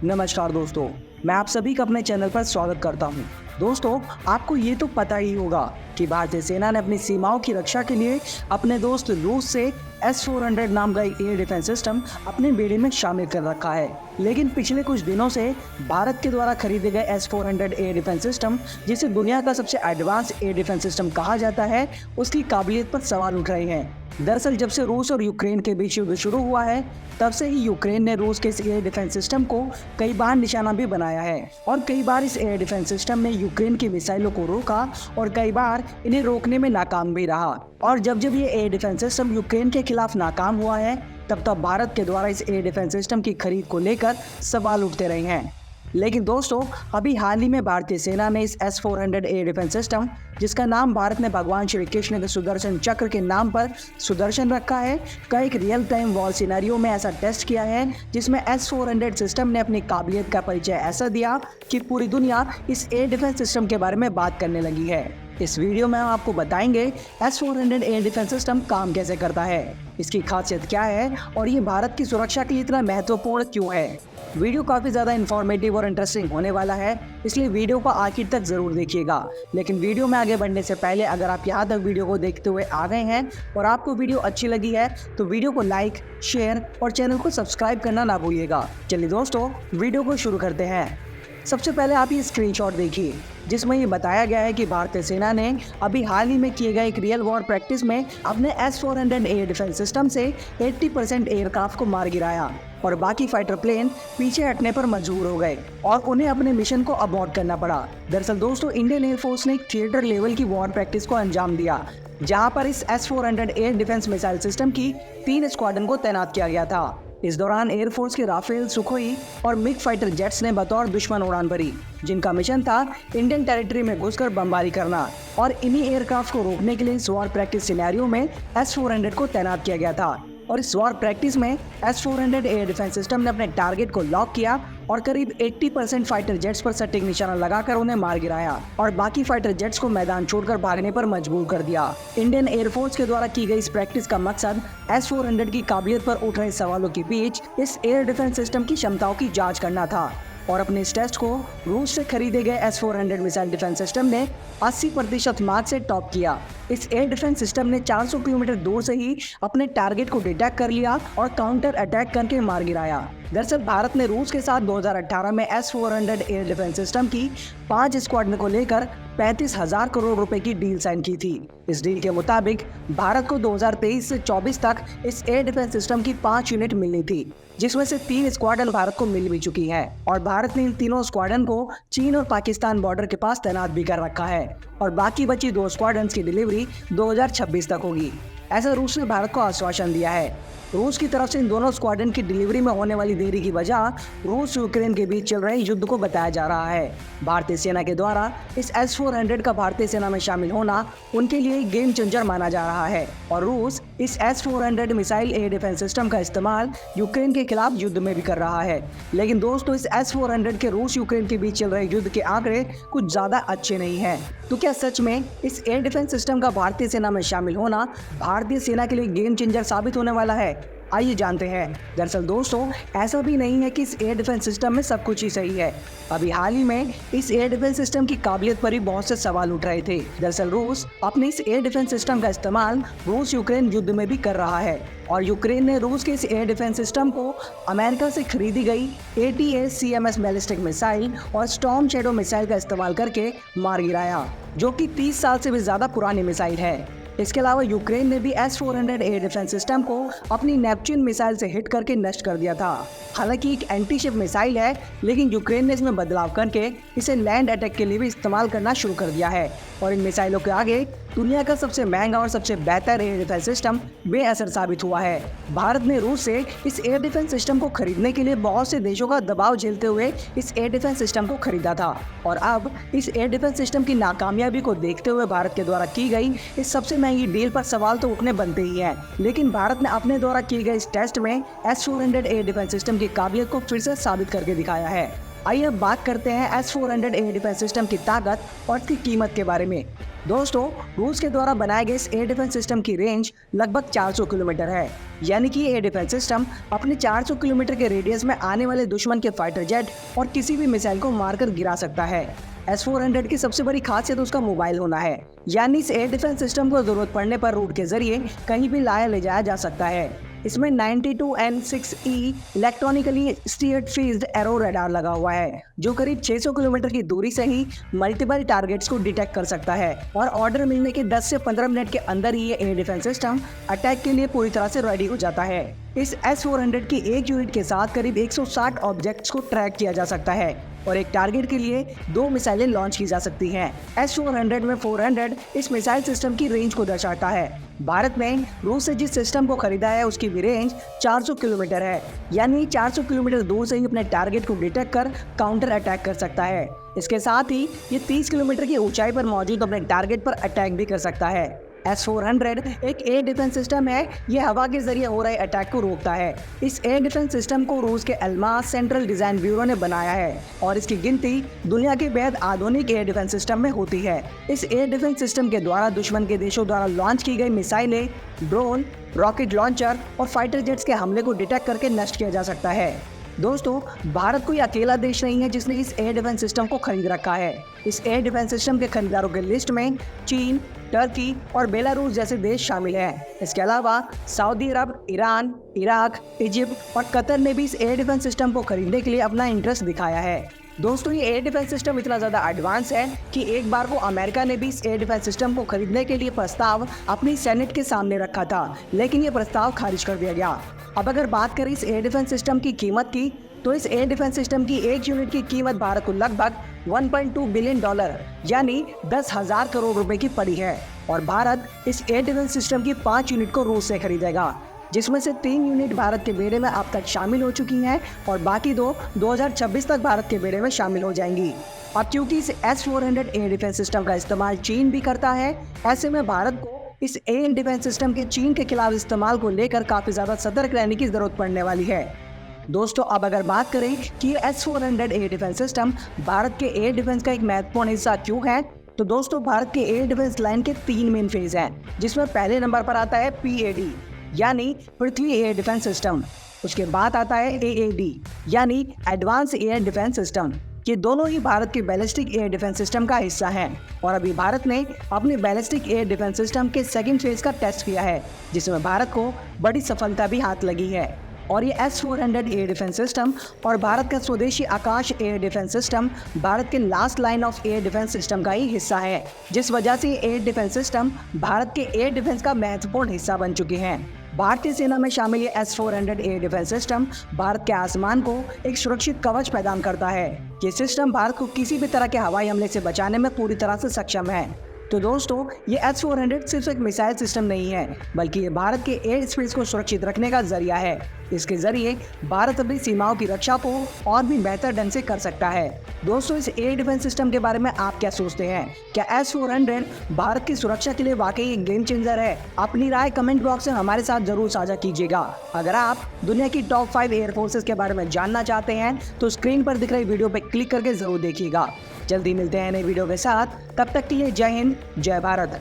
नमस्कार दोस्तों, मैं आप सभी का अपने चैनल पर स्वागत करता हूं। दोस्तों, आपको ये तो पता ही होगा कि भारतीय सेना ने अपनी सीमाओं की रक्षा के लिए अपने दोस्त रूस से S-400 नाम का एक एयर डिफेंस सिस्टम अपने बेड़े में शामिल कर रखा है। लेकिन पिछले कुछ दिनों से भारत के द्वारा खरीदे गए S-400 एयर डिफेंस सिस्टम, जिसे दुनिया का सबसे एडवांस एयर डिफेंस सिस्टम कहा जाता है, उसकी काबिलियत पर सवाल उठ रहे हैं। दरअसल जब से रूस और यूक्रेन के बीच युद्ध शुरू हुआ है, तब से ही यूक्रेन ने रूस के इस एयर डिफेंस सिस्टम को कई बार निशाना भी बनाया है और कई बार इस एयर डिफेंस सिस्टम ने यूक्रेन की मिसाइलों को रोका और कई बार इन्हें रोकने में नाकाम भी रहा। और जब जब ये एयर डिफेंस सिस्टम यूक्रेन के खिलाफ नाकाम हुआ है, तब भारत के द्वारा इस एयर डिफेंस सिस्टम की खरीद को लेकर सवाल उठते रहे हैं। लेकिन दोस्तों, अभी हाल ही में भारतीय सेना ने इस S-400 एयर डिफेंस सिस्टम, जिसका नाम भारत ने भगवान श्री कृष्ण के सुदर्शन चक्र के नाम पर सुदर्शन रखा है, का एक रियल टाइम वॉर सिनेरियो में ऐसा टेस्ट किया है, जिसमें S-400 सिस्टम ने अपनी काबिलियत का परिचय ऐसा दिया कि पूरी दुनिया इस एयर डिफेंस सिस्टम के बारे में बात करने लगी है। इस वीडियो में हम आपको बताएंगे S-400 एयर डिफेंस सिस्टम काम कैसे करता है, इसकी खासियत क्या है और ये भारत की सुरक्षा के लिए इतना महत्वपूर्ण क्यों है। वीडियो काफ़ी ज़्यादा इन्फॉर्मेटिव और इंटरेस्टिंग होने वाला है, इसलिए वीडियो को आखिर तक ज़रूर देखिएगा। लेकिन वीडियो में आगे बढ़ने से पहले अगर आप यहाँ तक वीडियो को देखते हुए आ गए हैं और आपको वीडियो अच्छी लगी है, तो वीडियो को लाइक, शेयर और चैनल को सब्सक्राइब करना ना भूलिएगा। चलिए दोस्तों, वीडियो को शुरू करते हैं। सबसे पहले आप ये स्क्रीनशॉट देखिए, जिसमें ये बताया गया है कि भारतीय सेना ने अभी हाल ही में किए गए एक रियल वॉर प्रैक्टिस में अपने S-400 एयर डिफेंस सिस्टम से 80% एयरक्राफ्ट को मार गिराया और बाकी फाइटर प्लेन पीछे हटने पर मजबूर हो गए और उन्हें अपने मिशन को अबॉर्ट करना पड़ा। दरअसल दोस्तों, इंडियन एयरफोर्स ने एक थिएटर लेवल की वॉर प्रैक्टिस को अंजाम दिया, जहां पर इस S-400 air defence missile system की 3 स्क्वाड्रन को तैनात किया गया था। इस दौरान एयरफोर्स के राफेल, सुखोई और मिग फाइटर जेट्स ने बतौर दुश्मन उड़ान भरी, जिनका मिशन था इंडियन टेरिटरी में घुसकर बमबारी करना। और इन्हीं एयरक्राफ्ट को रोकने के लिए इस वॉर प्रैक्टिस सिनेरियो में S-400 को तैनात किया गया था। और इस वॉर प्रैक्टिस में S-400 एयर डिफेंस सिस्टम ने अपने टारगेट को लॉक किया और करीब 80% फाइटर जेट्स पर सटीक निशाना लगाकर उन्हें मार गिराया और बाकी फाइटर जेट्स को मैदान छोड़कर भागने पर मजबूर कर दिया। इंडियन एयरफोर्स के द्वारा की गई इस प्रैक्टिस का मकसद S-400 की काबिलियत पर उठ रहे सवालों के बीच इस एयर डिफेंस सिस्टम की क्षमताओं की जांच करना था। और अपने इस टेस्ट को रूस से खरीदे गए S-400 मिसाइल डिफेंस सिस्टम ने 80% मार्क से टॉप किया। इस एयर डिफेंस सिस्टम ने 400 किलोमीटर दूर से ही अपने टारगेट को डिटेक्ट कर लिया और काउंटर अटैक करके मार गिराया। दरअसल भारत ने रूस के साथ 2018 में S-400 एयर डिफेंस सिस्टम की 5 स्क्वाड्रन को लेकर 35,000 करोड़ रुपए की डील साइन की थी। इस डील के मुताबिक भारत को 2023 से 24 तक इस एयर डिफेंस सिस्टम की 5 यूनिट मिलनी थी, जिसमें से 3 स्क्वाड्रन भारत को मिल भी चुकी है और भारत ने इन तीनों स्क्वाड्रन को चीन और पाकिस्तान बॉर्डर के पास तैनात भी कर रखा है और बाकी बची 2 स्क्वाड्रन की डिलीवरी 2026 तक होगी, ऐसा रूस ने भारत को आश्वासन दिया है। रूस की तरफ से इन दोनों स्क्वाड्रन की डिलीवरी में होने वाली देरी की वजह रूस यूक्रेन के बीच चल रहे युद्ध को बताया जा रहा है। भारतीय सेना के द्वारा इस S-400 का भारतीय सेना में शामिल होना उनके लिए एक गेम चेंजर माना जा रहा है और रूस इस S-400 missile air defence system का इस्तेमाल यूक्रेन के खिलाफ युद्ध में भी कर रहा है। लेकिन दोस्तों, इस S-400 के रूस यूक्रेन के बीच चल रहे युद्ध के आंकड़े कुछ ज्यादा अच्छे नहीं हैं। तो क्या सच में इस एयर डिफेंस सिस्टम का भारतीय सेना में शामिल होना भारतीय सेना के लिए गेम चेंजर साबित होने वाला है? आइए जानते हैं। दरअसल दोस्तों, ऐसा भी नहीं है कि इस एयर डिफेंस सिस्टम में सब कुछ ही सही है। अभी हाल ही में इस एयर डिफेंस सिस्टम की काबिलियत पर ही बहुत से सवाल उठ रहे थे। दरअसल रूस अपने इस एयर डिफेंस सिस्टम का इस्तेमाल रूस यूक्रेन युद्ध में भी कर रहा है और यूक्रेन ने रूस के इस एयर डिफेंस सिस्टम को अमेरिका से खरीदी गई ATACMS बैलिस्टिक मिसाइल और स्टॉर्म शैडो मिसाइल का इस्तेमाल करके मार गिराया, जो कि 30 साल से भी ज्यादा पुरानी मिसाइल है। इसके अलावा यूक्रेन ने भी S-400 एयर डिफेंस सिस्टम को अपनी नेपच्यून मिसाइल से हिट करके नष्ट कर दिया था। हालांकि एक एंटी शिप मिसाइल है, लेकिन यूक्रेन ने इसमें बदलाव करके इसे लैंड अटैक के लिए भी इस्तेमाल करना शुरू कर दिया है और इन मिसाइलों के आगे दुनिया का सबसे महंगा और सबसे बेहतर एयर डिफेंस सिस्टम बेअसर साबित हुआ है। भारत ने रूस से इस एयर डिफेंस सिस्टम को खरीदने के लिए बहुत से देशों का दबाव झेलते हुए इस एयर डिफेंस सिस्टम को खरीदा था और अब इस एयर डिफेंस सिस्टम की नाकामयाबी को देखते हुए भारत के द्वारा की गई इस सबसे महंगी डील पर सवाल तो उठने बनते ही हैं। लेकिन भारत ने अपने द्वारा किए गए इस टेस्ट में S-400 एयर डिफेंस सिस्टम की काबिलियत को फिर से साबित करके दिखाया है। आइए अब बात करते हैं S-400 एयर डिफेंस सिस्टम की ताकत और इसकी कीमत के बारे में। दोस्तों, रूस के द्वारा बनाए गए इस एयर डिफेंस सिस्टम की रेंज लगभग 400 किलोमीटर है। यानी कि एयर डिफेंस सिस्टम अपने 400 किलोमीटर के रेडियस में आने वाले दुश्मन के फाइटर जेट और किसी भी मिसाइल को मारकर गिरा सकता है। S-400 की सबसे बड़ी खासियत उसका मोबाइल होना है। यानी इस एयर डिफेंस सिस्टम को जरूरत पड़ने पर रूट के जरिए कहीं भी लाया ले जाया जा सकता है। इसमें 92N6E electronically steered phased arrow radar लगा हुआ है, जो करीब 600 किलोमीटर की दूरी से ही मल्टीपल टारगेट्स को डिटेक्ट कर सकता है और ऑर्डर मिलने के 10 से 15 मिनट के अंदर ही ये एयर डिफेंस सिस्टम अटैक के लिए पूरी तरह से रेडी हो जाता है। इस S-400 की एक यूनिट के साथ करीब 160 ऑब्जेक्ट्स को ट्रैक किया जा सकता है और एक टारगेट के लिए 2 मिसाइलें लॉन्च की जा सकती हैं। S-400 में 400 इस मिसाइल सिस्टम की रेंज को दर्शाता है। भारत में रूस से जिस सिस्टम को खरीदा है उसकी भी रेंज 400 किलोमीटर है। यानी 400 किलोमीटर दूर से ही अपने टारगेट को डिटेक्ट कर काउंटर अटैक कर सकता है। इसके साथ ही ये 30 किलोमीटर की ऊंचाई पर मौजूद अपने टारगेट पर अटैक भी कर सकता है। S-400 एक एयर डिफेंस सिस्टम है। ये हवा के जरिए हो रहे अटैक को रोकता है। इस एयर डिफेंस सिस्टम को रूस के अल्मास सेंट्रल डिजाइन ब्यूरो ने बनाया है और इसकी गिनती दुनिया के बेहद आधुनिक एयर डिफेंस सिस्टम में होती है। इस एयर डिफेंस सिस्टम के द्वारा दुश्मन के देशों द्वारा लॉन्च की गई मिसाइलें, ड्रोन, रॉकेट लॉन्चर और फाइटर जेट्स के हमले को डिटेक्ट करके नष्ट किया जा सकता है। दोस्तों, भारत कोई अकेला देश नहीं है जिसने इस एयर डिफेंस सिस्टम को खरीद रखा है। इस एयर डिफेंस सिस्टम के खरीदारों की लिस्ट में चीन, टर्की और बेलारूस जैसे देश शामिल हैं। इसके अलावा सऊदी अरब, ईरान, इराक, इजिप्ट और कतर ने भी इस एयर डिफेंस सिस्टम को खरीदने के लिए अपना इंटरेस्ट दिखाया है। दोस्तों, ये एयर डिफेंस सिस्टम इतना ज़्यादा एडवांस है कि एक बार को अमेरिका ने भी इस एयर डिफेंस सिस्टम को खरीदने के लिए प्रस्ताव अपनी सेनेट के सामने रखा था, लेकिन ये प्रस्ताव खारिज कर दिया गया। अब अगर बात करें इस एयर डिफेंस सिस्टम की कीमत की, तो इस एयर डिफेंस सिस्टम की एक यूनिट की कीमत भारत को लगभग $1.2 बिलियन यानी 10,000 करोड़ रुपए की पड़ी है और भारत इस एयर डिफेंस सिस्टम की 5 यूनिट को रूस से खरीदेगा, जिसमें से 3 यूनिट भारत के बेड़े में अब तक शामिल हो चुकी हैं और बाकी 2026 तक भारत के बेड़े में शामिल हो जाएंगी। अब क्योंकि इस S-400 एयर डिफेंस सिस्टम का इस्तेमाल चीन भी करता है, ऐसे में भारत को इस एयर डिफेंस सिस्टम के चीन के खिलाफ इस्तेमाल को लेकर काफ़ी ज़्यादा सतर्क रहने की ज़रूरत पड़ने वाली है। दोस्तों, अब अगर बात करें कि S-400 air defence system Bharat के एयर डिफेंस का एक महत्वपूर्ण हिस्सा क्यों है, तो दोस्तों भारत के एयर डिफेंस लाइन के 3 मेन फेज हैं, जिसमें पहले नंबर पर आता है PAD यानी पृथ्वी एयर डिफेंस सिस्टम। उसके बाद आता है AAD यानी एडवांस एयर डिफेंस सिस्टम। ये दोनों ही भारत के बैलिस्टिक एयर डिफेंस सिस्टम का हिस्सा हैं और अभी भारत ने अपने बैलिस्टिक एयर डिफेंस सिस्टम के सेकंड फेज का टेस्ट किया है, जिसमें भारत को बड़ी सफलता भी हाथ लगी है। और ये S-400 एयर डिफेंस सिस्टम और भारत का स्वदेशी आकाश एयर डिफेंस सिस्टम भारत के last line of air defence system का ही हिस्सा है, जिस वजह से एयर डिफेंस सिस्टम भारत के एयर डिफेंस का महत्वपूर्ण हिस्सा बन चुके हैं। भारतीय सेना में शामिल ये S-400 air defence system Bharat के आसमान को एक सुरक्षित कवच प्रदान करता है। ये सिस्टम भारत को किसी भी तरह के हवाई हमले से बचाने में पूरी तरह से सक्षम है। तो दोस्तों, ये S-400 सिर्फ एक मिसाइल सिस्टम नहीं है, बल्कि ये भारत के एयर स्पेस को सुरक्षित रखने का जरिया है। इसके जरिए भारत अपनी सीमाओं की रक्षा को और भी बेहतर ढंग से कर सकता है। दोस्तों, इस एयर डिफेंस सिस्टम के बारे में आप क्या सोचते हैं? क्या S-400 भारत की सुरक्षा के लिए वाकई एक गेम चेंजर है? अपनी राय कमेंट बॉक्स में हमारे साथ जरूर साझा कीजिएगा। अगर आप दुनिया की टॉप 5 एयर फोर्सेस के बारे में जानना चाहते हैं तो स्क्रीन पर दिख रही वीडियो पर क्लिक करके जरूर देखिएगा। जल्दी मिलते हैं नई वीडियो के साथ, तब तक के लिए जय हिंद, जय भारत।